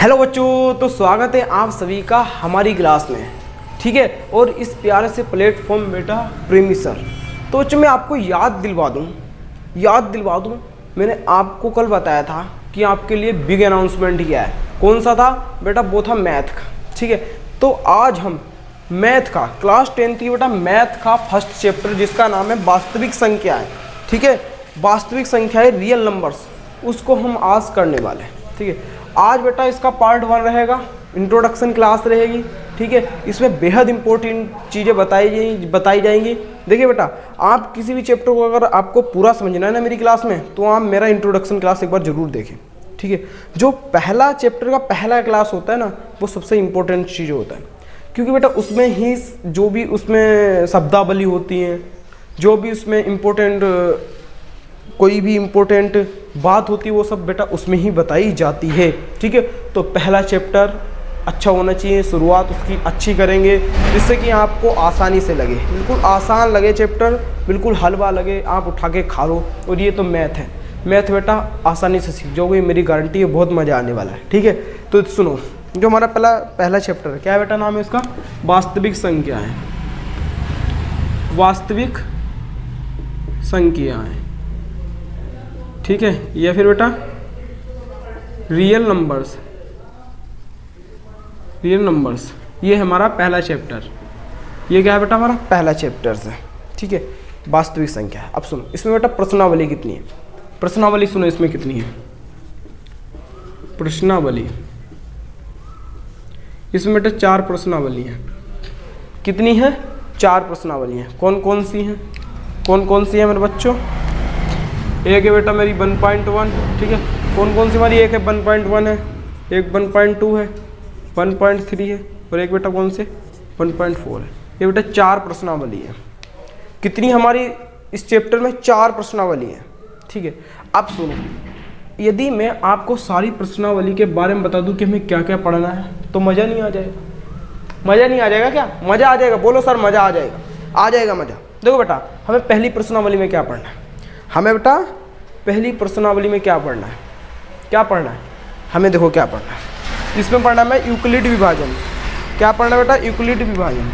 Hello बच्चों, तो स्वागत है आप सभी का हमारी क्लास में। ठीक है, और इस प्यारे से प्लेटफॉर्म बेटा प्रेमी सर। तो बच्चों मैं आपको याद दिलवा दूँ मैंने आपको कल बताया था कि आपके लिए बिग अनाउंसमेंट किया है। कौन सा था बेटा? वो था मैथ का। ठीक है, तो आज हम मैथ का क्लास 10 की बेटा मैथ का फर्स्ट चैप्टर जिसका नाम है वास्तविक संख्या है। ठीक है, वास्तविक संख्या है, रियल नंबर्स, उसको हम आज करने वाले हैं। ठीक है, आज बेटा इसका पार्ट 1 रहेगा, इंट्रोडक्शन क्लास रहेगी। ठीक है, इसमें बेहद इंपॉर्टेंट चीज़ें बताई जाएंगी। देखिए बेटा, आप किसी भी चैप्टर को अगर आपको पूरा समझना है ना मेरी क्लास में, तो आप मेरा इंट्रोडक्शन क्लास एक बार जरूर देखें। ठीक है, जो पहला चैप्टर का पहला क्लास होता है ना, वो सबसे इम्पोर्टेंट चीज़ होता है, क्योंकि बेटा उसमें ही जो भी उसमें शब्दावली होती हैं, जो भी उसमें कोई भी इम्पोर्टेंट बात होती है, वो सब बेटा उसमें ही बताई जाती है। ठीक है, तो पहला चैप्टर अच्छा होना चाहिए, शुरुआत उसकी अच्छी करेंगे जिससे कि आपको आसानी से लगे, बिल्कुल आसान लगे चैप्टर, बिल्कुल हलवा लगे, आप उठा के खा लो। और ये तो मैथ है, मैथ बेटा आसानी से सीख जाओगे, मेरी गारंटी है, बहुत मज़ा आने वाला है। ठीक है, तो सुनो, जो हमारा पहला चैप्टर है, क्या बेटा नाम है इसका? वास्तविक संख्या है, वास्तविक संख्या है। ठीक है, या फिर बेटा रियल नंबर्स, ये है हमारा पहला चैप्टर। ये क्या है बेटा? हमारा पहला चैप्टर है। ठीक है, वास्तविक संख्या है। अब सुनो, इसमें बेटा प्रश्नावली कितनी है? प्रश्नावली सुनो, इसमें कितनी है प्रश्नावली? इसमें बेटा 4 प्रश्नावली है। कितनी है? 4 प्रश्नावली हैं। कौन कौन सी हैं मेरे बच्चों? एक है बेटा मेरी 1.1। ठीक है, कौन कौन सी हमारी? एक है 1.1 है, एक 1.2 है, 1.3 है, और एक बेटा कौन से 1.4 है। ये बेटा 4 प्रश्नावली है। कितनी हमारी इस चैप्टर में? 4 प्रश्नावली है। ठीक है, अब सुनो, यदि मैं आपको सारी प्रश्नावली के बारे में बता दूं कि हमें क्या क्या पढ़ना है, तो मज़ा नहीं आ जाएगा? मज़ा नहीं आ जाएगा क्या? मज़ा आ जाएगा, बोलो सर मज़ा आ जाएगा। आ जाएगा मज़ा। देखो बेटा, हमें पहली प्रश्नावली में क्या पढ़ना है? हमें बेटा पहली प्रश्नावली में क्या पढ़ना है? हमें देखो क्या पढ़ना है, इसमें पढ़ना है यूक्लिड विभाजन। क्या पढ़ना है बेटा? यूक्लिड विभाजन,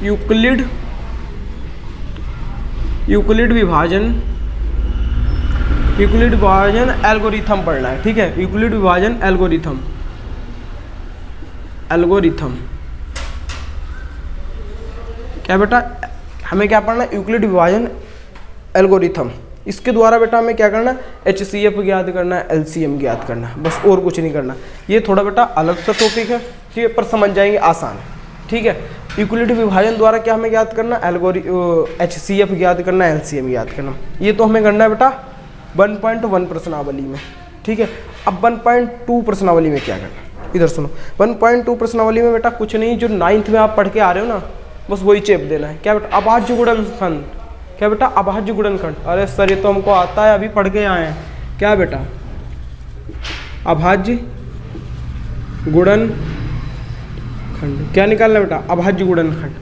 यूक्लिड विभाजन एल्गोरिथम पढ़ना है। ठीक है, यूक्लिड विभाजन एल्गोरिथम। क्या बेटा हमें क्या पढ़ना है? यूक्लिड विभाजन एल्गोरिथम। इसके द्वारा बेटा हमें क्या करना है? HCF ज्ञात करना है, LCM ज्ञात करना है, बस और कुछ नहीं करना। ये थोड़ा बेटा अलग सा टॉपिक है, ठीक है, पर समझ जाएंगे, आसान है। ठीक है, यूक्लिड विभाजन द्वारा क्या हमें ज्ञात करना? HCF ज्ञात करना, LCM ज्ञात करना। ये तो हमें करना है बेटा 1.1 प्रश्नावली में। ठीक है, अब 1.2 प्रश्नावली में क्या करना? इधर सुनो, 1.2 प्रश्नावली में बेटा कुछ नहीं, जो 9th में आप पढ़ के आ रहे हो ना, बस वही चेप देना है। क्या बेटा? अभाज्य गुणनखंड। क्या बेटा? अभाज्य गुणनखंड। अरे सर ये तो हमको आता है, अभी पढ़ के आए हैं। क्या बेटा? अभाज्य गुणनखंड। क्या निकालना है बेटा? अभाज्य गुणनखंड।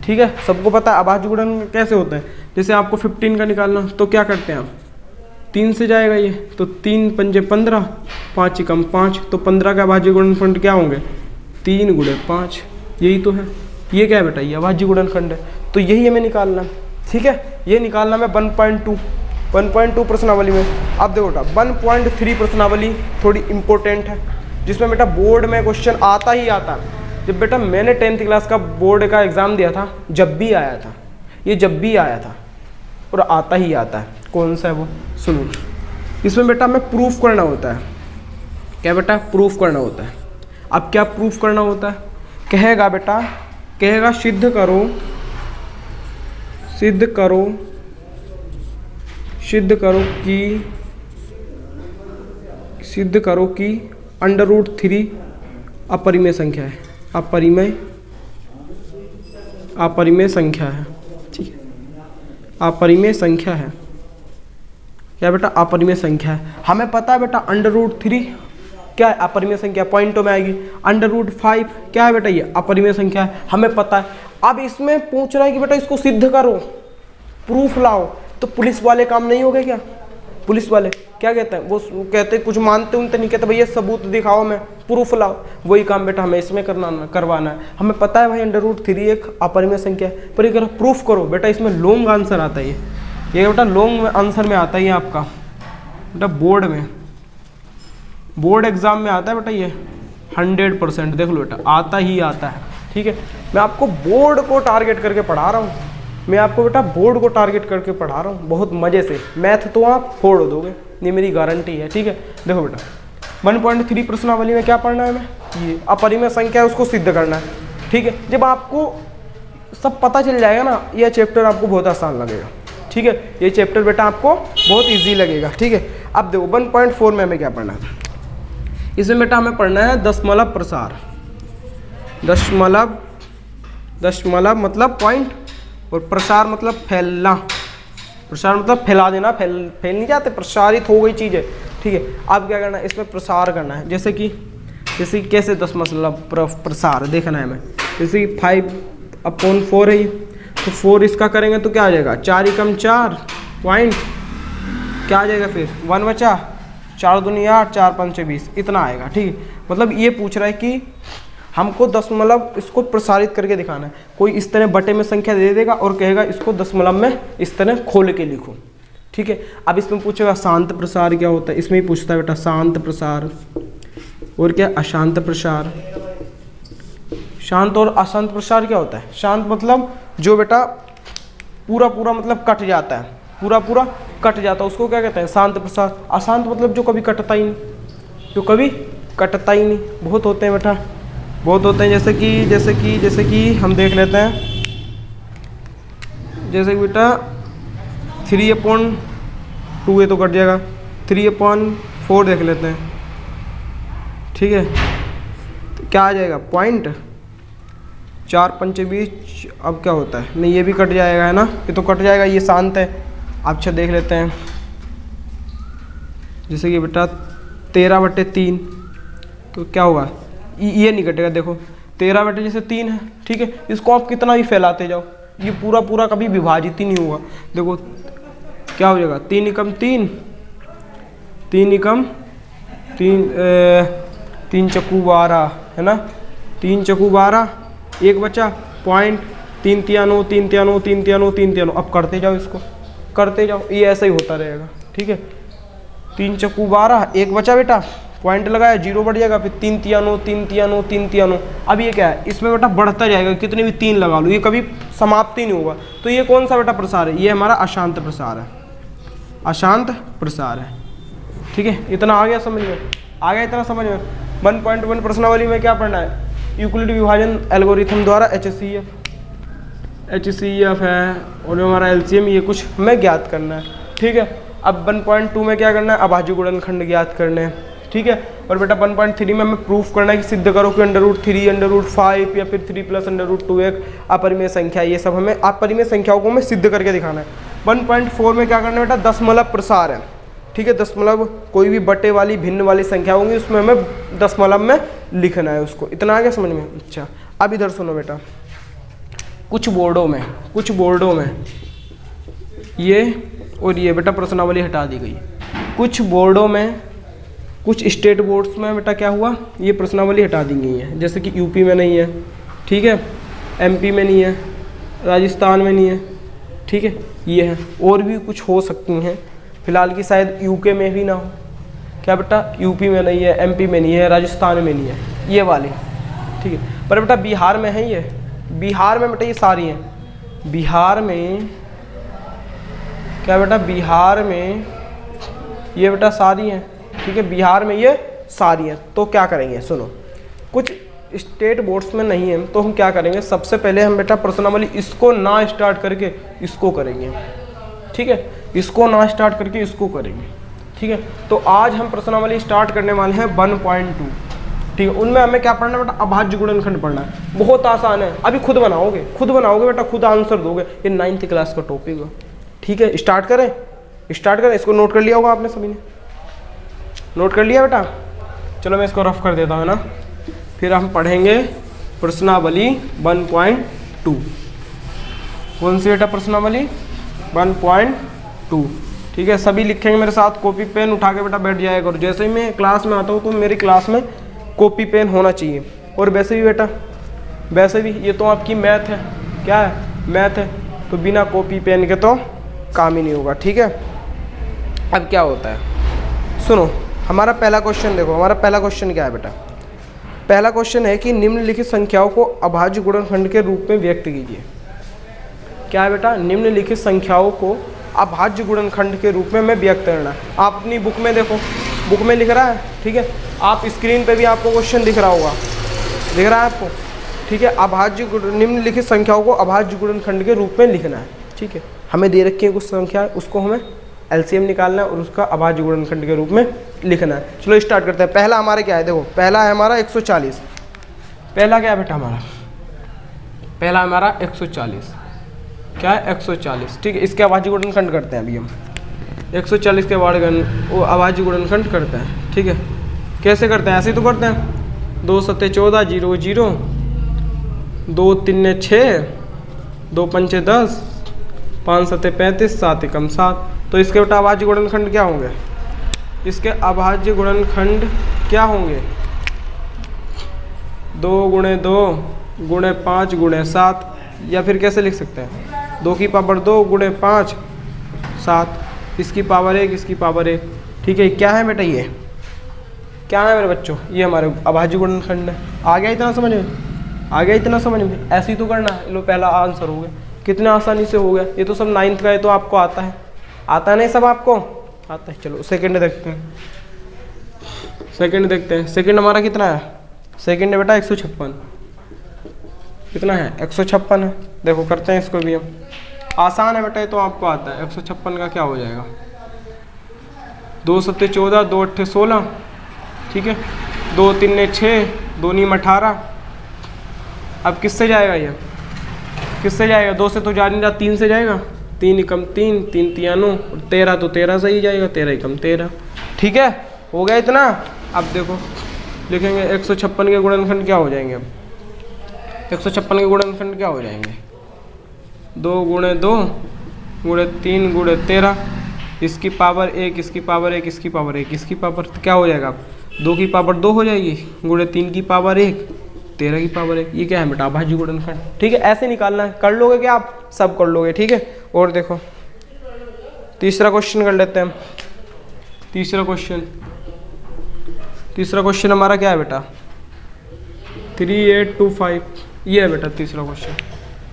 ठीक है, सबको पता है अभाज्य गुणन कैसे होता है। जैसे आपको 15 का निकालना, तो क्या करते हैं आप? 3 से जाएगा ये, तो 3 पंजे 15, 5 ही कम 5, तो 15 का अभाज्य गुणनखंड क्या होंगे? 3 गुणे 5। यही तो है। ये क्या है बेटा? ये अभाज्य गुणनखंड है, तो यही हमें निकालना। ठीक है, ये निकालना में 1.2 प्रश्नावली में। अब देखो बेटा 1.3 प्रश्नावली थोड़ी इंपॉर्टेंट है, जिसमें बेटा बोर्ड में क्वेश्चन आता ही आता है। जब बेटा मैंने 10th क्लास का बोर्ड का एग्ज़ाम दिया था, जब भी आया था, और आता ही आता है। कौन सा है वो? सुनो, इसमें बेटा हमें प्रूफ करना होता है। क्या बेटा? प्रूफ करना होता है। अब क्या प्रूफ करना होता है? कहेगा सिद्ध करो कि √3 अपरिमेय संख्या है। अपरिमेय संख्या है। ठीक है, अपरिमेय संख्या है। क्या बेटा? अपरिमेय संख्या है। हमें पता है बेटा √3 क्या है? अपरिमेय संख्या, पॉइंटों में आएगी। √5 क्या है बेटा? ये अपरिमेय संख्या है, हमें पता है। अब इसमें पूछ रहा है कि बेटा इसको सिद्ध करो, प्रूफ लाओ, तो पुलिस वाले काम नहीं हो गए क्या? पुलिस वाले क्या कहते हैं, वो कहते हैं कुछ मानते उनते नहीं, कहते भैया सबूत दिखाओ, मैं प्रूफ लाओ। वही काम बेटा हमें इसमें करवाना है। हमें पता है भाई √3 एक अपरिमेय संख्या है, पर ये प्रूफ करो बेटा, इसमें लॉन्ग आंसर आता है ये बेटा लॉन्ग आंसर में आता है ये आपका बेटा बोर्ड एग्जाम में आता है बेटा ये 100%। देख लो बेटा आता ही आता है। ठीक है, मैं आपको बोर्ड को टारगेट करके पढ़ा रहा हूँ, मैं आपको बेटा बोर्ड को टारगेट करके पढ़ा रहा हूँ बहुत मज़े से। मैथ तो आप फोड़ दोगे, ये मेरी गारंटी है। ठीक है, देखो बेटा 1.3 प्रश्नावली में क्या पढ़ना है हमें, ये अपरिमेय संख्या है उसको सिद्ध करना है। ठीक है, जब आपको सब पता चल जाएगा ना, यह चैप्टर आपको बहुत आसान लगेगा। ठीक है, ये चैप्टर बेटा आपको बहुत ईजी लगेगा। ठीक है, अब देखो 1.4 में हमें क्या पढ़ना है, इसमें बेटा हमें पढ़ना है दशमलव प्रसार। दशमलव मतलब पॉइंट, और प्रसार मतलब फैलना। प्रसार मतलब फैला देना, फैल नहीं जाते, प्रसारित हो गई चीज़ है। ठीक है, अब क्या करना है, इसमें प्रसार करना है। जैसे कि कैसे दशमलव प्रसार देखना है हमें, जैसे कि 5/4 है, तो 4 इसका करेंगे तो क्या आ जाएगा, 4 एकम 4 पॉइंट, क्या आ जाएगा फिर 1 बचा, 4 दूनी 8, 4 पंचे 20, इतना आएगा। ठीक है, मतलब ये पूछ रहा है कि हमको दशमलव इसको प्रसारित करके दिखाना है। कोई इस तरह बटे में संख्या दे देगा और कहेगा इसको दशमलव में इस तरह खोल के लिखो। ठीक है, अब इसमें पूछेगा शांत प्रसार क्या होता है, इसमें ही पूछता है बेटा शांत प्रसार और क्या अशांत प्रसार। शांत और अशांत प्रसार क्या होता है, शांत मतलब जो बेटा पूरा मतलब कट जाता है, पूरा कट जाता है, उसको क्या कहते हैं शांत प्रसार। अशांत मतलब जो कभी कटता ही नहीं, बहुत होते हैं बेटा, बहुत होते हैं। जैसे कि हम देख लेते हैं, जैसे कि बेटा 3/2 ये तो कट जाएगा, 3/4 देख लेते हैं। ठीक है, तो क्या आ जाएगा पॉइंट, 4 पंचे 20। अब क्या होता है, नहीं ये भी कट जाएगा, है ना, ये तो कट जाएगा, ये शांत है। अच्छा देख लेते हैं, जैसे कि बेटा 13/3, तो क्या होगा, ये नहीं कटेगा। देखो 13/3 है। ठीक है, इसको आप कितना भी फैलाते जाओ, ये पूरा कभी विभाजित ही नहीं होगा। देखो क्या हो जाएगा, 3 एकम 3, 3 एकम 3, 3 चक्कू 12, है ना, 3 चक्कू 12, एक बचा पॉइंट, 3 तिया 9, 3 तिया 9, 3 तिया 9, 3 तिया 9। अब करते जाओ, इसको करते जाओ, ये ऐसा ही होता रहेगा। ठीक है, 3 चक्कू 12, एक बचा बेटा, पॉइंट लगाया, 0 बढ़ जाएगा, फिर 3 तिया 9, 3 तिया 9, 3 तिया 9। अब ये क्या है, इसमें बेटा बढ़ता जाएगा, कितने भी 3 लगा लो, ये कभी समाप्त ही नहीं होगा। तो ये कौन सा बेटा प्रसार है, ये हमारा अशांत प्रसार है, अशांत प्रसार है। ठीक है, इतना आ गया समझ में, आ गया इतना समझ में। 1.1 प्रश्नावली में क्या पढ़ना है, यूक्लिड विभाजन एल्गोरिथम द्वारा HCF है, और जो हमारा LCM, ये कुछ हमें ज्ञात करना है। ठीक है, अब 1.2 में क्या करना है, अभाज्य गुणनखंड ज्ञात करने हैं। ठीक है, और बेटा 1.3 में हमें प्रूफ करना है कि सिद्ध करो कि √3, √5 या फिर 3 + √2 एक अपरिमेय संख्या। ये सब हमें अपरिमेय संख्याओं को हमें सिद्ध करके दिखाना है। 1.4 में क्या करना है बेटा, दशमलव प्रसार है। ठीक है, दशमलव कोई भी बटे वाली भिन्न वाली संख्या होंगी, उसमें हमें दशमलव में लिखना है उसको। इतना आ गया समझ में। अच्छा, अब इधर सुनो बेटा, कुछ बोर्डों में ये और ये बेटा प्रश्नावली हटा दी गई। कुछ बोर्डों में, कुछ स्टेट बोर्ड्स में बेटा क्या हुआ, ये प्रश्नावली हटा दी गई है। जैसे कि यूपी में नहीं है, ठीक है, MP में नहीं है, राजस्थान में नहीं है। ठीक है, ये है, और भी कुछ हो सकती हैं, फिलहाल की शायद UK में भी ना हो। क्या बेटा, यूपी में नहीं है, MP में नहीं है, राजस्थान में नहीं है, ये वाली। ठीक है, पर बेटा बिहार में है, ये बिहार में बेटा ये सारी हैं। बिहार में क्या बेटा, बिहार में ये बेटा सारी हैं। ठीक है, बिहार में ये सारी हैं। तो क्या करेंगे, सुनो, कुछ स्टेट बोर्ड्स में नहीं है, तो हम क्या करेंगे, सबसे पहले हम बेटा प्रश्नावली इसको ना स्टार्ट करके इसको करेंगे। ठीक है, इसको ना स्टार्ट करके इसको करेंगे। ठीक है, तो आज हम प्रश्नावली स्टार्ट करने वाले हैं 1.2। ठीक है, उनमें हमें क्या पढ़ना है बेटा, अभाज्य गुणनखंड पढ़ना है। बहुत आसान है, अभी खुद बनाओगे बेटा, खुद आंसर दोगे। ये 9th क्लास का टॉपिक है। ठीक है, स्टार्ट करें। इसको नोट कर लिया होगा आपने, सभी ने नोट कर लिया बेटा। चलो मैं इसको रफ कर देता हूँ ना, फिर हम पढ़ेंगे प्रश्नावली 1.2। कौन सी बेटा प्रश्नावली 1.2। ठीक है, सभी लिखेंगे मेरे साथ, कॉपी पेन उठा के बेटा बैठ जाया करो। जैसे ही मैं क्लास में आता हूँ तो मेरी क्लास में कॉपी पेन होना चाहिए। और वैसे भी बेटा, वैसे भी ये तो आपकी मैथ है, क्या है, मैथ है, तो बिना कॉपी पेन के तो काम ही नहीं होगा। ठीक है, अब क्या होता है, सुनो हमारा पहला क्वेश्चन देखो। हमारा पहला क्वेश्चन क्या है बेटा, पहला क्वेश्चन है कि निम्नलिखित संख्याओं को अभाज्य गुणनखंड के रूप में व्यक्त कीजिए। क्या है बेटा, निम्नलिखित संख्याओं को अभाज्य गुणनखंड के रूप में हमें व्यक्त करना है। आप अपनी बुक में देखो, बुक में लिख रहा है, ठीक है, आप स्क्रीन पे भी आपको क्वेश्चन दिख रहा होगा, दिख रहा है आपको, ठीक है। अभाज्य निम्नलिखित संख्याओं को अभाज्य गुणनखंड के रूप में लिखना है। ठीक है, हमें दे रखी है कुछ संख्या, उसको हमें एलसीएम निकालना है और उसका अभाज्य गुणनखंड के रूप में लिखना है। चलो स्टार्ट करते हैं। पहला हमारा क्या है, देखो पहला है हमारा 140। पहला क्या है बेटा हमारा, पहला हमारा 140, क्या है 140। ठीक है, इसके अभाज्य गुणनखंड करते हैं अभी हम। 140 के बाद अभाज्य गुणनखंड करते हैं। ठीक है, कैसे करते हैं, ऐसे ही तो करते हैं। 2 7 14 0 0, 2 3 6, 2 5 10, 5 7 35, 7 एकम 7। तो इसके बेटा अभाज्य गुणनखंड क्या होंगे, इसके अभाज्य गुणनखंड क्या होंगे, 2 गुणे 2 गुणे 5 गुणे 7, या फिर कैसे लिख सकते हैं, 2 की पावर 2 गुणे 5 7, इसकी पावर 1, इसकी पावर 1। ठीक है, क्या है बेटा, ये क्या है मेरे बच्चों, ये हमारे अभाज्य गुणनखंड है। आ गया इतना समझ में, आ गया इतना समझ में, ऐसे ही तो करना है। लो पहला आंसर हो गया, कितना आसानी से हो गया। ये तो सब 9th का है, तो आपको आता है, आता नहीं सब आपको आता है। चलो सेकंड देखते हैं, सेकंड देखते हैं। सेकंड हमारा कितना है, सेकंड है बेटा 156। कितना है, 156 है। देखो करते हैं इसको भी हम, आसान है बेटा, ये तो आपको आता है। 156 का क्या हो जाएगा, 2 7 14, 2 8 16, ठीक है, 2 3 6, 2 9 18। अब किससे जाएगा ये, किससे जाएगा, 2 से तो जा नहीं रहा, 3 से जाएगा, 3 एकम 3, 3 3 9, और 13 तो 13 से ही जाएगा, 13 एकम 13। ठीक है, हो गया इतना। अब देखो लिखेंगे 156 के गुणनखंड क्या हो जाएंगे। अब 156 के गुणनखंड क्या हो जाएंगे, 2 गुणे 2 गुणे 3 गुणे 13, इसकी पावर 1, इसकी पावर 1, इसकी पावर 1, इसकी पावर क्या हो जाएगा, 2 की पावर 2 हो जाएगी, गुणे 3 की पावर 1, 13 की पावर 1। ये क्या है बेटा, अभाज्य गुणनखंड। ठीक है, ऐसे निकालना है, कर लोगे क्या आप, सब कर लोगे। ठीक है, और देखो तीसरा क्वेश्चन कर लेते हैं हम। तीसरा क्वेश्चन, तीसरा क्वेश्चन हमारा क्या है बेटा, 3825, ये है बेटा तीसरा क्वेश्चन।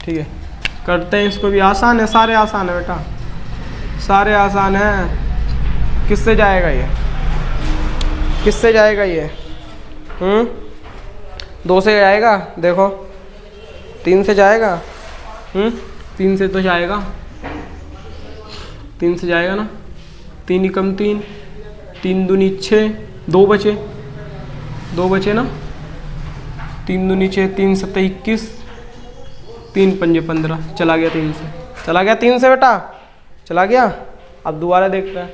ठीक है, करते हैं इसको भी। आसान है, सारे आसान है बेटा, सारे आसान है। किससे जाएगा ये, किससे जाएगा ये, 2 से जाएगा, देखो 3 से जाएगा, 3 से तो जाएगा, 3 से जाएगा ना, 3 एकम 3, 3 दूनी 6, 2 बचे, 2 बचे ना, 3 दूनी 6, 3 7 21, 3 5 15, चला गया 3 से, चला गया 3 से बेटा, चला गया। अब दोबारा देखते हैं,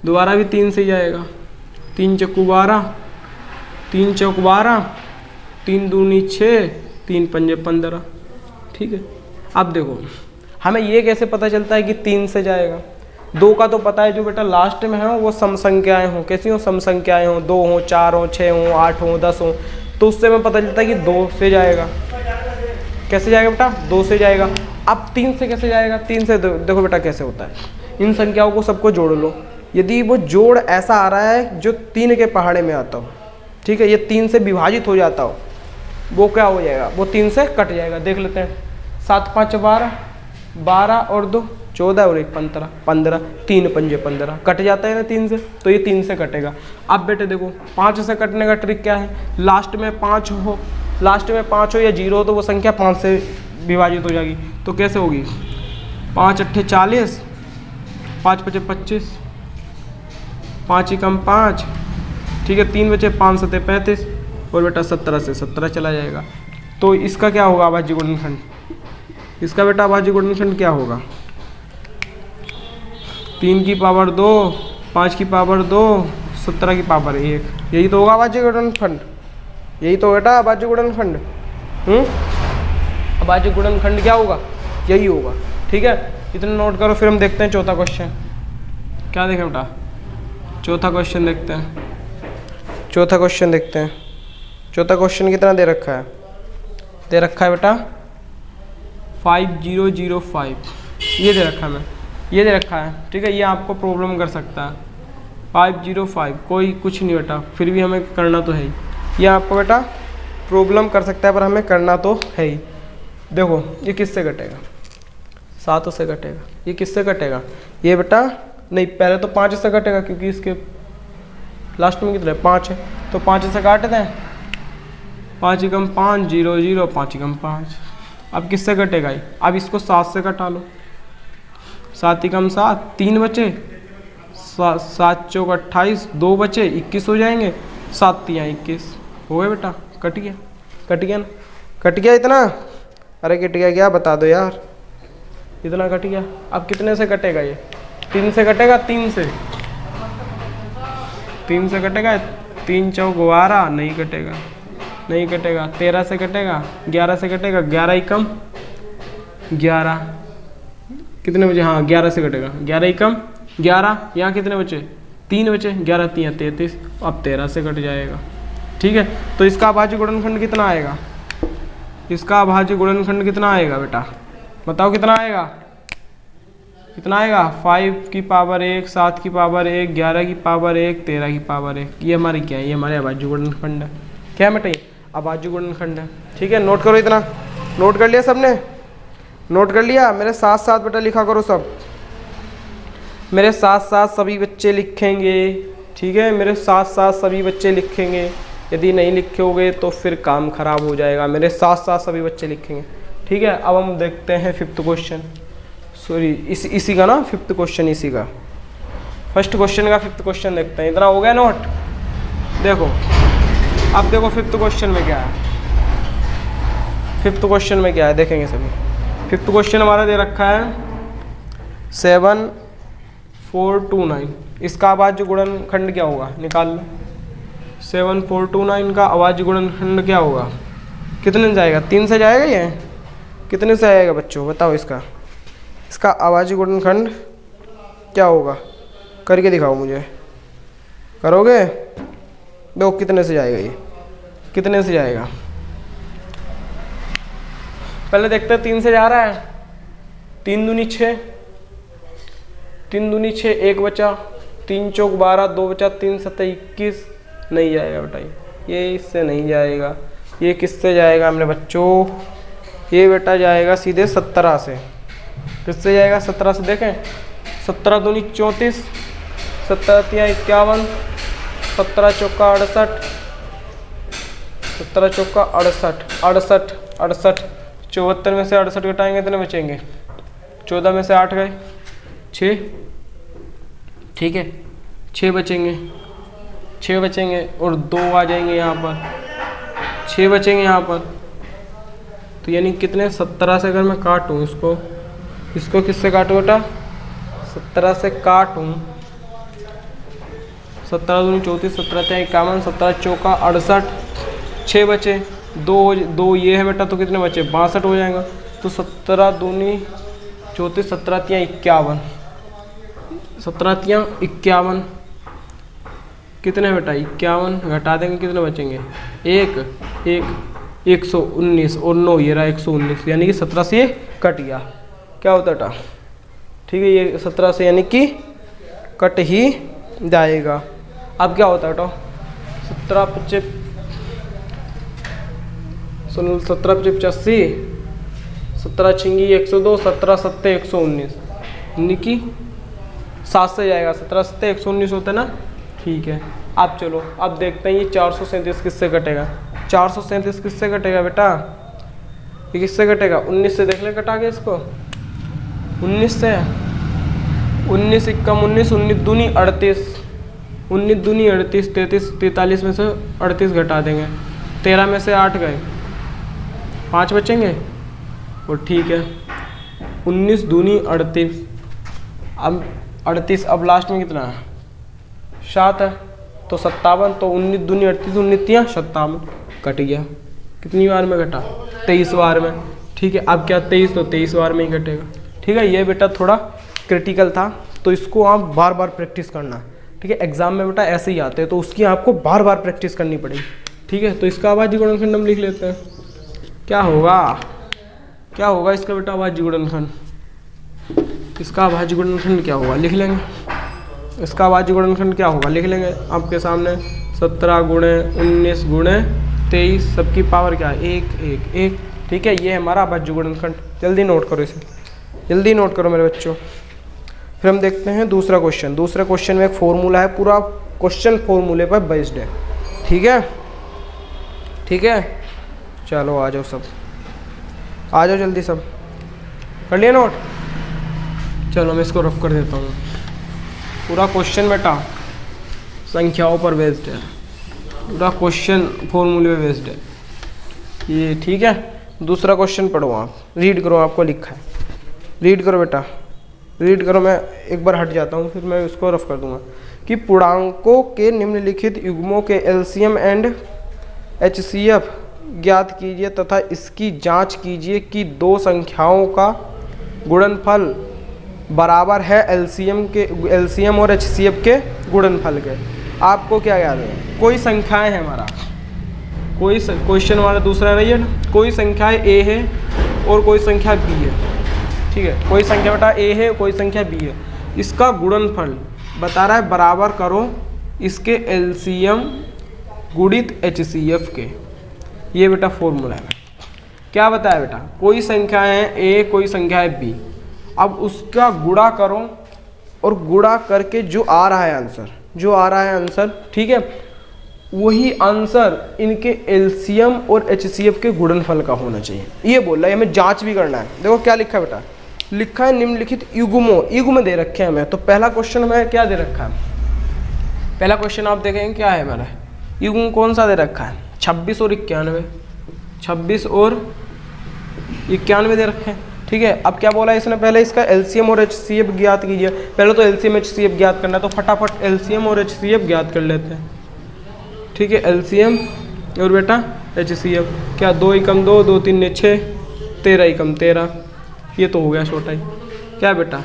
दोबारा भी 3 से ही जाएगा, 3 चौक 12, 3 चौक 12, 3 दूनी 6, 3 5 15। ठीक है, अब देखो हमें ये कैसे पता चलता है कि 3 से जाएगा। 2 का तो पता है, जो बेटा लास्ट में है वो सम संख्याएँ हों, कैसी हो, सम संख्याएँ हों, 2 हों, 4 हों, 6 हों, 8 हों, 10 हों, तो उससे हमें पता चलता है कि 2 से जाएगा। कैसे जाएगा बेटा, 2 से जाएगा। अब 3 से कैसे जाएगा, 3 से देखो बेटा कैसे होता है, इन संख्याओं को सबको जोड़ लो। यदि वो जोड़ ऐसा आ रहा है जो 3 के पहाड़े में आता हो, ठीक है, ये 3 से विभाजित हो जाता हो, वो क्या हो जाएगा, वो 3 से कट जाएगा। देख लेते हैं, 7 5 12, 12 और 2 14 और 1 15, 15, 3 5 15, कट जाता है ना 3 से, तो ये 3 से कटेगा। अब बेटे देखो 5 से कटने का ट्रिक क्या है, लास्ट में 5 हो, लास्ट में 5 हो या 0 हो, तो वो संख्या 5 से विभाजित हो जाएगी। तो कैसे होगी, 5 8 40, 5 5 25, 5 एकम 5, ठीक है, 3 बचे, 5 7 35, और बेटा 17 से 17 चला जाएगा। तो इसका क्या होगा अभाज्य गुणनखंड, इसका बेटा अभाज्य गुणनखंड क्या होगा, 3 की पावर 2, 5 की पावर 2, 17 की पावर 1, यही तो होगा अभाज्य गुणनखंड, यही तो बेटा अभाज्य गुणनखंड। अभाज्य गुणनखंड क्या होगा, यही होगा। ठीक है, इतना नोट करो, फिर हम देखते हैं चौथा क्वेश्चन। क्या देखें बेटा, चौथा क्वेश्चन देखते हैं। चौथा क्वेश्चन देखते हैं। चौथा क्वेश्चन कितना दे रखा है? दे रखा है बेटा 5005, ये दे रखा है मैं, ये दे रखा है, ठीक है। ये आपको प्रॉब्लम कर सकता है 505, कोई कुछ नहीं बेटा, फिर भी हमें करना तो है ही। ये आपको बेटा प्रॉब्लम कर सकता है पर हमें करना तो है ही। देखो ये किससे कटेगा? 7 से कटेगा। ये किससे कटेगा? ये बेटा नहीं, पहले तो 5 से कटेगा क्योंकि इसके लास्ट में कितना है? 5 है, तो 5 से काट दें। 5 एकम 5, 0 0, 5 एकम 5। अब किससे कटेगा ये? अब इसको 7 से कटा लो। 7 एकम 7, 3 बचे, 7 चौक 28, 2 बचे, 21 हो जाएंगे। 7 तियाँ 21 हो गए बेटा, कट गया। कट गया ना? कट गया इतना? अरे कट गया क्या, बता दो यार। इतना कट गया। अब कितने से कटेगा ये? 3 से कटेगा। 3 से कटेगा। 3 चौक 12, नहीं कटेगा, नहीं कटेगा। 13 से कटेगा। 11 से कटेगा। 11 एकम 11, कितने बचे? हाँ 11 से कटेगा। 11 एकम 11, यहाँ कितने बचे? 3 बचे। 11 तियाँ 33, अब 13 से कट जाएगा, ठीक है। तो इसका अभाज्य गुणनखंड कितना आएगा? इसका अभाज्य गुणनखंड कितना आएगा बेटा, बताओ कितना आएगा? कितना आएगा? 5 की पावर 1, 7 की पावर 1, 11 की पावर 1, 13 की पावर 1। ये हमारी क्या है? ये हमारे अभाज्य गुणनखंड है। क्या है बेटा? ये अभाज्य गुणनखंड है, ठीक है। नोट करो, इतना नोट कर लिया सबने? नोट कर लिया? मेरे साथ साथ बेटा लिखा करो सब, मेरे साथ साथ सभी बच्चे लिखेंगे, ठीक है। मेरे साथ साथ सभी बच्चे लिखेंगे। यदि नहीं लिखोगे तो फिर काम खराब हो जाएगा। मेरे साथ साथ सभी बच्चे लिखेंगे, ठीक है। अब हम देखते हैं 5th क्वेश्चन, सॉरी इसी का ना 5th क्वेश्चन, इसी का 1st क्वेश्चन का 5th क्वेश्चन देखते हैं। इतना हो गया नोट? देखो अब देखो 5th क्वेश्चन में क्या है। 5th क्वेश्चन में क्या है देखेंगे सभी। 5th क्वेश्चन हमारा दे रखा है 7429। इसका अभाज्य गुणनखंड क्या होगा? निकाल लो। 7429 का अभाज्य गुणनखंड क्या होगा? कितने से जाएगा? 3 से जाएगा। ये कितने से आएगा बच्चों, बताओ? इसका अभाज्य गुणनखंड क्या होगा? करके दिखाओ मुझे। करोगे? देखो कितने से जाएगा ये, कितने से जाएगा? पहले देखते हैं 3 से जा रहा है। 3 दूनी 6, 3 दूनी 6, 1 बचा। 3 चौक 12, 2 बचा। 3 सत्ते 21, नहीं जाएगा बेटा। ये इससे नहीं जाएगा। ये किससे जाएगा मेरे बच्चों? ये बेटा जाएगा सीधे 17 से। किससे जाएगा? 17 से। देखें 17 दूनी 34, 17 तियाँ 51, 17 चौका 68, 17 चौका 68, 68, 68। 74 में से 68 घटाएंगे कितने बचेंगे? 14 में से 8 गए 6, ठीक है। 6 बचेंगे, 6 बचेंगे और 2 आ जाएंगे यहाँ पर। 6 बचेंगे यहाँ पर, तो यानी कितने? 17 से अगर मैं काटूँ इसको किससे काटूँ बेटा? 17 से काटूँ। 17 दूनी 34, 17 तियाँ 51, 17 चौका 68, 6 बचे। 2 ये है बेटा, तो कितने बचे? 62 हो जाएगा। तो 17 दूनी 34, 17 तियाँ 51, 17 तियाँ 51, कितने बेटा? 51 घटा देंगे कितने बचेंगे? 119 और 9, ये रहा 119, यानी कि 17 से ये कट गया। क्या होता है बेटा? ठीक है, ये 17 से यानी कि कट ही जाएगा। अब क्या होता है बेटा? 17 पच्चे 85, 17 छिंगी 102, 17 सत्ते 119, यानी कि 7 से जाएगा। 17 सत्ते 119 होता है ना, ठीक है। अब चलो अब देखते हैं ये 437 किससे कटेगा। 437 किससे कटेगा बेटा? ये किससे कटेगा? 19 से। देख ले कटा के इसको। 19 से 19 इक्कम 19, 19 दूनी 38, 19 दूनी 38, 33, 43 में से 38 घटा देंगे। 13 में से 8 गए, 5 बचेंगे और ठीक है। 19 दूनी 38, अब 38, अब लास्ट में कितना है? 7 है, तो 57। तो 19 दूनी 38, 19 तियाँ 57, कट गया। कितनी बार में घटा? 23 बार में, ठीक है। अब क्या 23, तो 23 बार में ही कटेगा, ठीक है। ये बेटा थोड़ा क्रिटिकल था, तो इसको आप बार बार प्रैक्टिस करना, ठीक है। एग्जाम में बेटा ऐसे ही आते हैं, तो उसकी आपको बार बार प्रैक्टिस करनी पड़ेगी, ठीक है। तो इसका अभाज्य गुणनखंड हम लिख लेते हैं। क्या होगा इसका बेटा अभाज्य गुणनखंड? इसका अभाज्य गुणनखंड क्या होगा लिख लेंगे। इसका अभाज्य गुणनखंड क्या होगा लिख लेंगे आपके सामने। 17 गुणे 19 गुणे 23 सबकी पावर क्या है 1 1 1, ठीक है। ये हमारा अभाज्य गुणनखंड। जल्दी नोट करो इसे, जल्दी नोट करो मेरे बच्चों। फिर हम देखते हैं दूसरा क्वेश्चन। दूसरे क्वेश्चन में एक फॉर्मूला है, पूरा क्वेश्चन फॉर्मूले पर बेस्ड है, ठीक है, ठीक है। चलो आ जाओ सब, आ जाओ जल्दी सब, कर लिया नोट। चलो मैं इसको रफ कर देता हूँ। पूरा क्वेश्चन बेटा संख्याओं पर बेस्ड है, पूरा क्वेश्चन फॉर्मूले पे बेस्ड है ये, ठीक है। दूसरा क्वेश्चन पढ़ो आप, रीड करो, आपको लिखा है, रीड करो बेटा, रीड करो। मैं एक बार हट जाता हूँ, फिर मैं इसको रफ कर दूंगा कि पूर्णांकों के निम्नलिखित युग्मों के एलसीएम एंड एचसीएफ ज्ञात कीजिए तथा इसकी जांच कीजिए कि दो संख्याओं का गुणनफल बराबर है एलसीएम और एचसीएफ के गुणनफल के। आपको क्या याद है, कोई संख्याएं है हमारा, कोई क्वेश्चन हमारा दूसरा नहीं है ना, कोई संख्याएं ए है और कोई संख्या बी है, ठीक है। कोई संख्या बेटा ए है, कोई संख्या बी है, इसका गुणनफल बता रहा है बराबर करो इसके एलसीएम गुणित एचसीएफ के। ये बेटा फॉर्मूला है। क्या बताया बेटा, कोई संख्या है ए, कोई संख्या है बी, अब उसका गुणा करो और गुणा करके जो आ रहा है आंसर, जो आ रहा है आंसर, ठीक है, वही आंसर इनके एलसीएम और एचसीएफ के गुणनफल का होना चाहिए। ये बोल रहा है, हमें जांच भी करना है। देखो क्या लिखा है बेटा, लिखा है निम्नलिखित युग्मों, युग्म दे रखे हैं हमें। तो पहला क्वेश्चन हमें क्या दे रखा है, पहला क्वेश्चन आप देखेंगे क्या है हमारा, युग्म कौन सा दे रखा है 26 और 91, 26 और 91 दे रखे हैं, ठीक है। अब क्या बोला है इसने, पहले इसका एलसीएम और एचसीएफ ज्ञात कीजिए। पहले तो एलसीएम एचसीएफ ज्ञात करना है, तो फटाफट एलसीएम और एचसीएफ ज्ञात कर लेते हैं, ठीक है। एलसीएम और बेटा एचसीएफ, क्या 2 एकम 2, 2 3 6, 13 एकम 13, ये तो हो गया छोटा ही। क्या बेटा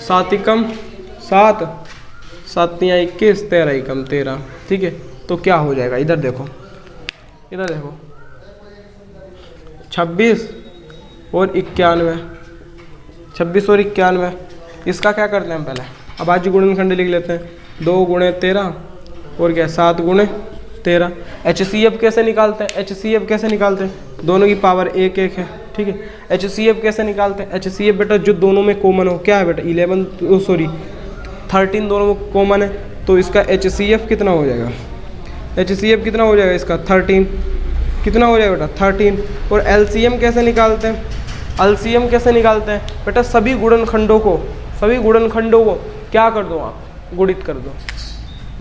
7 एकम 7, 7 तियां 21, 13 एकम 13, ठीक है। तो क्या हो जाएगा, इधर देखो, इधर देखो 26 और 91, 26 और 91, इसका क्या करते हैं हम पहले अभाज्य गुणनखंड लिख लेते हैं। 2 गुणे 13 और क्या 7 गुणे 13। एचसीएफ कैसे निकालते हैं, एचसीएफ कैसे निकालते हैं, दोनों की पावर 1 1 है, ठीक है। एचसीएफ कैसे निकालते हैं, एचसीएफ बेटा जो दोनों में कॉमन हो, क्या है बेटा 13 दोनों में कॉमन है, तो इसका एचसीएफ कितना हो जाएगा, एचसीएफ कितना हो जाएगा इसका 13, कितना हो जाएगा बेटा 13। और एलसीएम कैसे निकालते हैं, एलसीएम कैसे निकालते हैं बेटा, सभी गुणनखंडों को क्या कर दो आप, गुणित कर दो,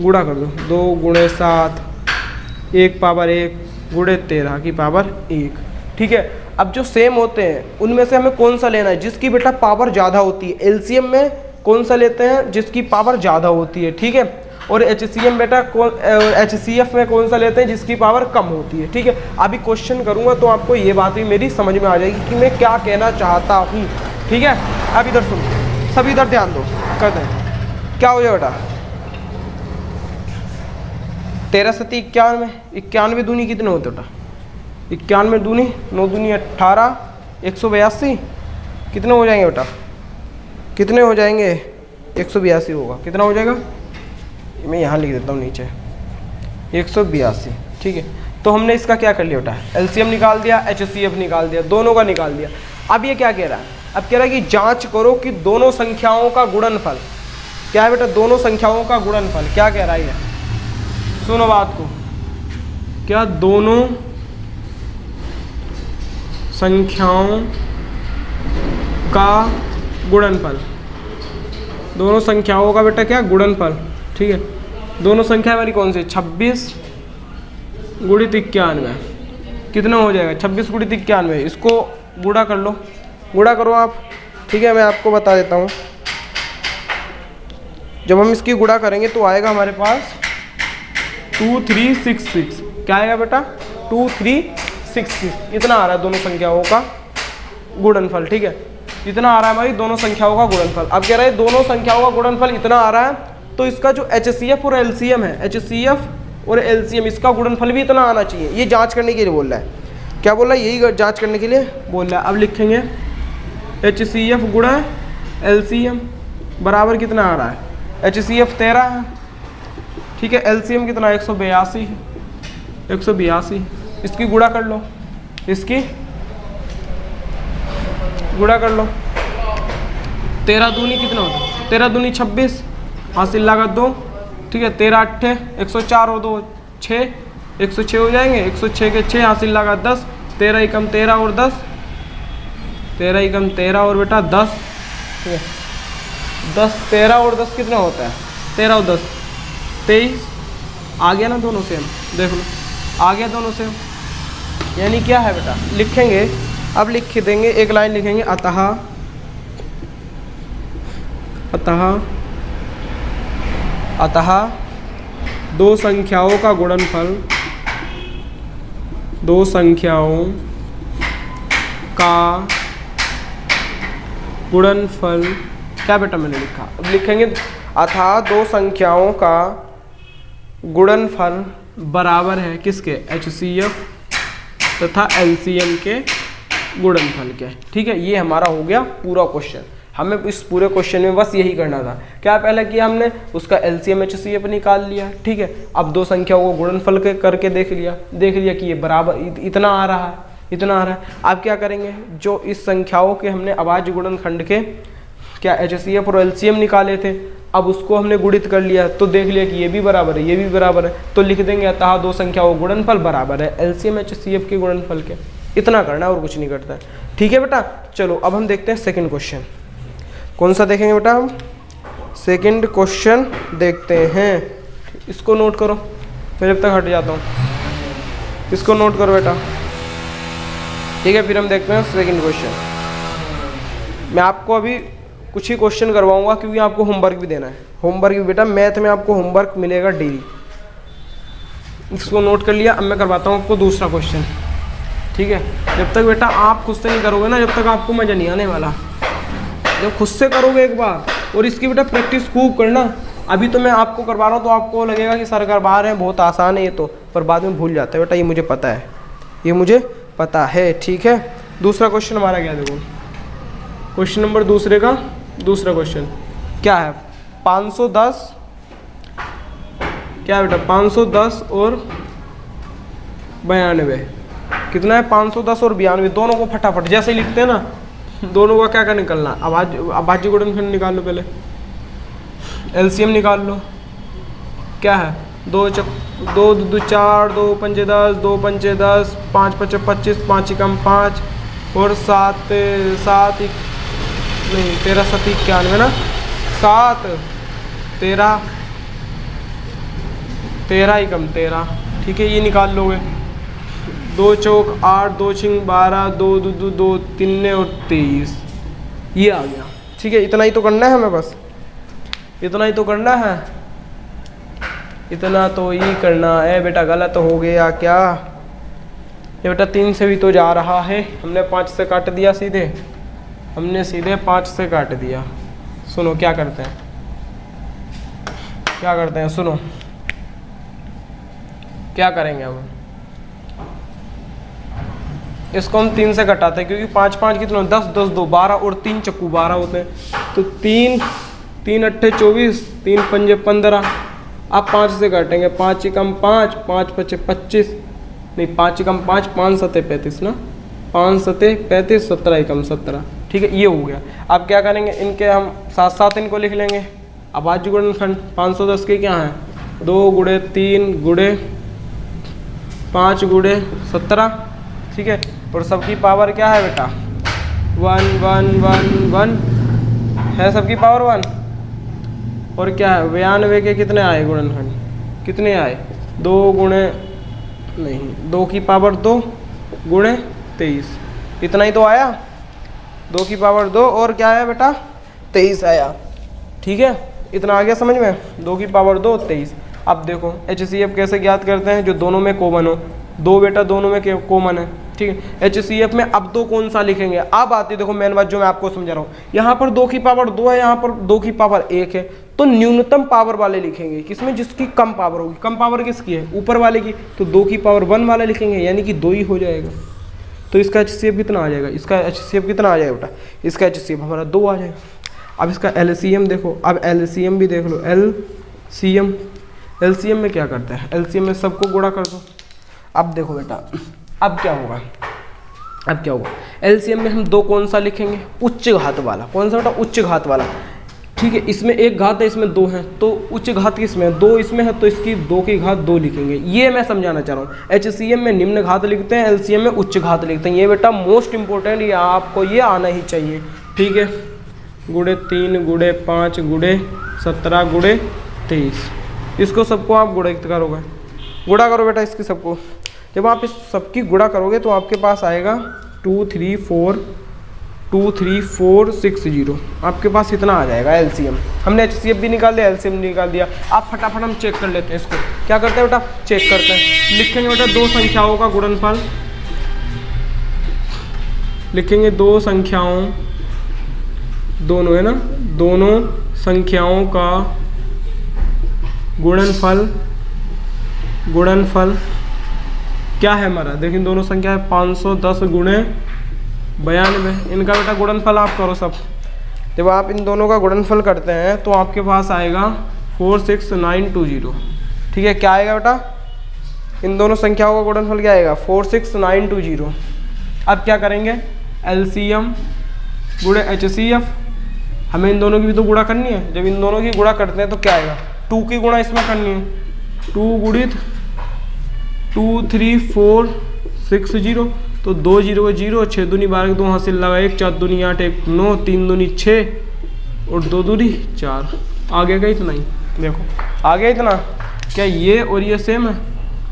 गुणा कर दो। 2 गुणे 7, 1 पावर 1 गुणे 13 की पावर 1, ठीक है। अब जो सेम होते हैं उनमें से हमें कौन सा लेना है, जिसकी बेटा पावर ज़्यादा होती है। एलसीएम में कौन सा लेते हैं, जिसकी पावर ज़्यादा होती है, ठीक है। और एचसीएम बेटा एचसीएफ में कौन सा लेते हैं, जिसकी पावर कम होती है, ठीक है। अभी क्वेश्चन करूँगा तो आपको ये बात भी मेरी समझ में आ जाएगी कि मैं क्या कहना चाहता हूँ, ठीक है। अब इधर सुन, सब इधर ध्यान दो, करते हैं क्या हो जाए बेटा 13 7 91, 91 दूनी कितने होते बेटा, 91 दूनी 9 दूनी 18, 182 कितने हो जाएंगे बेटा, कितने हो जाएंगे 182 होगा, कितना हो जाएगा, मैं यहाँ लिख देता हूँ नीचे 182, ठीक है। तो हमने इसका क्या कर लिया बेटा, एलसीएम निकाल दिया, एचसीएफ निकाल दिया, दोनों का निकाल दिया। अब ये क्या कह रहा है, अब कह रहा है कि जांच करो कि दोनों संख्याओं का गुणनफल क्या है बेटा, दोनों संख्याओं का गुणनफल क्या कह रहा है, सुनो बात को, क्या दोनों संख्याओं का गुणनफल, दोनों संख्याओं का बेटा क्या गुणनफल, ठीक है। दोनों संख्या हमारी कौन सी, 26 गुणित 91 कितना हो जाएगा, 26 गुणित 91, इसको गुणा कर लो, गुणा करो आप, ठीक है। मैं आपको बता देता हूँ, जब हम इसकी गुणा करेंगे तो आएगा हमारे पास 2366, क्या आएगा बेटा 2366, इतना आ रहा है दोनों संख्याओं का गुणनफल, ठीक है। इतना आ रहा है भाई दोनों संख्याओं का गुणनफल। अब कह रहे हैं दोनों संख्याओं का गुणनफल इतना आ रहा है, तो इसका जो HCF और LCM है, HCF और LCM इसका गुणनफल भी इतना आना चाहिए। ये जांच करने के लिए बोल रहा है। क्या बोल रहा है? यही जांच करने के लिए बोल रहा है। अब लिखेंगे HCF गुणा LCM बराबर कितना आ रहा है? HCF 13 है, ठीक है। LCM कितना? 182 है, 182। इसकी गुणा कर लो, इसकी गुणा कर लो। 13 दूनी कितना होता है? 13 दूनी 26, हासिल लागत 2, ठीक है। 13 8 104 और 2 6, 106 हो जाएंगे। 106 के 6, हासिल लागत 10, 13 एकम 13 और 10, 13 एकम 13 और बेटा 10, ठीक है। 10 13 और 10 कितना होता है? 13 और 10 23। आ गया ना दोनों सेम, देख लो आ गया दोनों सेम। यानी क्या है बेटा? लिखेंगे, अब लिख देंगे, एक लाइन लिखेंगे, अतः अतः अतः दो संख्याओं का गुणनफल, दो संख्याओं का गुणनफल, क्या बेटा मैंने लिखा? अब लिखेंगे अतः दो संख्याओं का गुणनफल बराबर है किसके? HCF तथा LCM के गुणनफल के, ठीक है। ये हमारा हो गया पूरा क्वेश्चन। हमें इस पूरे क्वेश्चन में बस यही करना था। क्या पहले किया हमने? उसका LCM HCF निकाल लिया, ठीक है। अब दो संख्याओं को गुणनफल के करके देख लिया कि ये बराबर इतना आ रहा है, इतना आ रहा है। अब क्या करेंगे? जो इस संख्याओं के हमने अभाज्य गुणनखंड के क्या HCF और LCM निकाले थे, अब उसको हमने गुणित कर लिया तो देख लिया कि ये भी बराबर है, ये भी बराबर है, तो लिख देंगे अतः दो संख्याओं का गुणनफल बराबर है LCM HCF के गुणनफल के। इतना करना है और कुछ नहीं करता है, ठीक है बेटा। चलो अब हम देखते हैं सेकंड क्वेश्चन। कौन सा देखेंगे बेटा हम? सेकंड क्वेश्चन देखते हैं। इसको नोट करो, मैं जब तक हट जाता हूँ। इसको नोट करो बेटा, ठीक है। फिर हम देखते हैं सेकंड क्वेश्चन। मैं आपको अभी कुछ ही क्वेश्चन करवाऊंगा क्योंकि आपको होमवर्क भी देना है। होमवर्क भी बेटा, मैथ में आपको होमवर्क मिलेगा डेली। इसको नोट कर लिया। अब मैं करवाता हूँ आपको दूसरा क्वेश्चन, ठीक है। जब तक बेटा आप खुद से नहीं करोगे ना, जब तक आपको मज़ा नहीं आने वाला। जब खुद से करोगे एक बार, और इसकी बेटा प्रैक्टिस खूब करना। अभी तो मैं आपको करवा रहा हूँ तो आपको लगेगा कि सर करवा रहे हैं, बहुत आसान है ये तो, पर बाद में भूल जाते हैं बेटा। ये मुझे पता है, ये मुझे पता है, ठीक है। दूसरा क्वेश्चन हमारा क्या देखो, क्वेश्चन नंबर दूसरे का दूसरा क्वेश्चन क्या है? 510, क्या बेटा? 510 और 92 कितना है? 510 और 92 दोनों को फटाफट जैसे ही लिखते हैं ना, दोनों का क्या क्या निकलना? अभाज्य गुणनखंड निकाल लो पहले, LCM निकाल लो। क्या है? 2 2 4, 2 5 10, 2 5 10, 5 5 25, 5 एकम 5 और 7 7 नहीं 13 7 91 ना, 7 13 13 एकम 13, ठीक है। ये निकाल लोगे। 2 चौक 8, 2 छिंग 12, 2 2 2 3 और 23, ये आ गया, ठीक है। इतना ही तो करना है हमें, बस इतना ही तो करना है, इतना तो ही करना है बेटा। गलत हो गया क्या? ये बेटा 3 से भी तो जा रहा है, हमने 5 से काट दिया सीधे, हमने सीधे 5 से काट दिया। सुनो क्या करते हैं, क्या करते हैं, सुनो क्या करेंगे अब। इसको हम 3 से घटाते हैं क्योंकि 5 5 कितना? 10 10 2 12 और 3 चक्कू 12 होते हैं, तो 3 3 अट्ठे 24, 3 पंजे 15। अब 5 से काटेंगे, 5 एकम 5, 5 पचे 25, नहीं 5 एकम 5, 5 सते 35 ना, 5 सते 35, 17 एकम 17, ठीक है। ये हो गया। अब क्या करेंगे, इनके हम साथ साथ इनको लिख लेंगे। अभाज्य गुणनखंड 510 के क्या हैं? 2 गुणे 3 गुणे 5 गुणे 17, ठीक है। और सबकी पावर क्या है बेटा? 1 1 1 1 है, सबकी पावर 1। और क्या है? 92 के कितने आए गुणनखंड? कितने आए? 2 गुणे नहीं 2 की पावर 2 गुणे 23, इतना ही तो आया। 2 की पावर 2 और क्या आया बेटा? 23 आया, ठीक है। इतना आ गया समझ में? 2 की पावर 2 23। अब देखो HCF कैसे ज्ञात करते हैं? जो दोनों में कॉमन हो। 2 बेटा दोनों में कॉमन है, ठीक है। HCF में अब 2 कौन सा लिखेंगे, अब आती है देखो मेन बात जो मैं आपको समझा रहा हूँ। यहाँ पर 2 की पावर 2 है, यहाँ पर 2 की पावर 1 है, तो न्यूनतम पावर वाले लिखेंगे किसमें, जिसकी कम पावर होगी। कम पावर किसकी है, ऊपर वाले की, तो 2 की पावर 1 वाला लिखेंगे, यानी कि 2 ही हो जाएगा। तो इसका HCF कितना आ जाएगा, इसका HCF कितना आ जाएगा बेटा, इसका HCF हमारा 2 आ जाएगा। अब इसका LCM देखो, अब LCM भी देख लो, LCM में क्या करता है, LCM में सबको गुणा कर दो। अब देखो बेटा, अब क्या होगा, LCM में हम 2 कौन सा लिखेंगे, उच्च घात वाला। कौन सा बेटा, उच्च घात वाला, ठीक है। इसमें 1 घात है, इसमें 2 है, तो उच्च घात किसमें है, 2 इसमें है, तो इसकी 2 की घात 2 लिखेंगे। ये मैं समझाना चाह रहा हूँ। HCM में निम्न घात लिखते हैं, LCM में उच्च घात लिखते हैं। ये बेटा मोस्ट इंपॉर्टेंट, ये आपको ये आना ही चाहिए, ठीक है। गुणे 3 गुणे 5 गुणे 17 गुणे 23, इसको सबको आप गुणित करोगे, गुणा करो बेटा इसकी सबको। जब आप इस सबकी गुणा करोगे तो आपके पास आएगा 23460, आपके पास इतना आ जाएगा LCM। हमने HCF भी निकाल दिया, LCM निकाल दिया। आप फटाफट हम चेक कर लेते हैं इसको। क्या करते हैं बेटा, चेक करते हैं। लिखेंगे बेटा 2 संख्याओं का गुणनफल, लिखेंगे 2 संख्याओं, दोनों है ना, दोनों संख्याओं का गुणनफल क्या है हमारा, देखिए दोनों संख्या है 510 गुणे 92। इनका बेटा गुणनफल आप करो सब। जब आप इन दोनों का गुणनफल करते हैं तो आपके पास आएगा 46920, ठीक है। क्या आएगा बेटा, इन दोनों संख्याओं का गुणनफल क्या आएगा, 46920। अब क्या करेंगे, LCM गुणे HCF, हमें इन दोनों की भी तो गुणा करनी है। जब इन दोनों की गुणा करते हैं तो क्या आएगा, 2 की गुणा इसमें करनी है, 2 गुणित 23460, तो 2 0 0, 6 दूनी 12, 2 हासिल लगा 1, 4 दूनी 8, 1 9, 3 दूनी 6 और 2 दूनी 4। आ गया क्या इतना ही, देखो आ गया इतना। क्या ये और ये सेम है,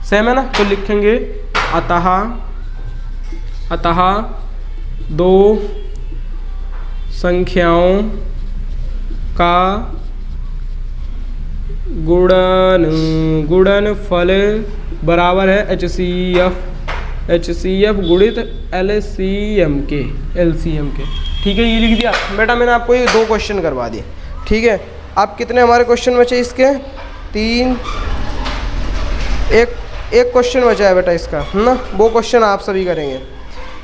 सेम है ना, तो लिखेंगे अतः 2 संख्याओं का गुणनफल बराबर है HCF गुणित LCM के, ठीक है। ये लिख दिया बेटा मैंने आपको, ये 2 क्वेश्चन करवा दिए, ठीक है। अब कितने हमारे क्वेश्चन बचे इसके, 3, एक क्वेश्चन बचा है बेटा इसका, है ना, वो क्वेश्चन आप सभी करेंगे।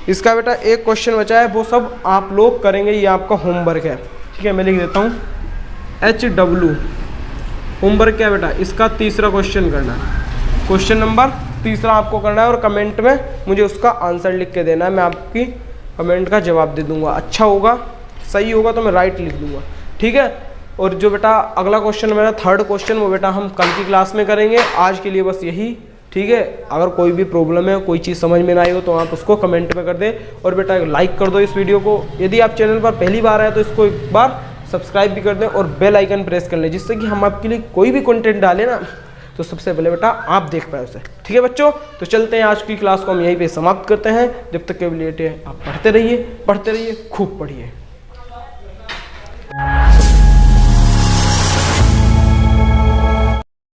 इसका बेटा एक क्वेश्चन बचा है, वो सब आप लोग करेंगे, ये आपका होमवर्क है, ठीक है। मैं लिख देता हूँ HW, होमवर्क क्या बेटा, इसका 3रा क्वेश्चन करना है। क्वेश्चन नंबर 3 आपको करना है और कमेंट में मुझे उसका आंसर लिख के देना है। मैं आपकी कमेंट का जवाब दे दूंगा, अच्छा होगा सही होगा तो मैं राइट लिख दूंगा, ठीक है। और जो बेटा अगला क्वेश्चन मेरा 3rd क्वेश्चन, वो बेटा हम कल की क्लास में करेंगे। आज के लिए बस यही, ठीक है। अगर कोई भी प्रॉब्लम है, कोई चीज़ समझ में ना आई हो तो आप उसको कमेंट में कर दे। और बेटा लाइक कर दो इस वीडियो को। यदि आप चैनल पर पहली बार आए तो इसको एक बार सब्सक्राइब भी कर दें और बेल आइकन प्रेस कर लें, जिससे कि हम आपके लिए कोई भी कंटेंट डालें ना तो सबसे पहले बेटा आप देख पाए उसे, ठीक है बच्चों। तो चलते हैं, आज की क्लास को हम यहीं पे समाप्त करते हैं। जब तक के लिए आप पढ़ते रहिए, खूब पढ़िए।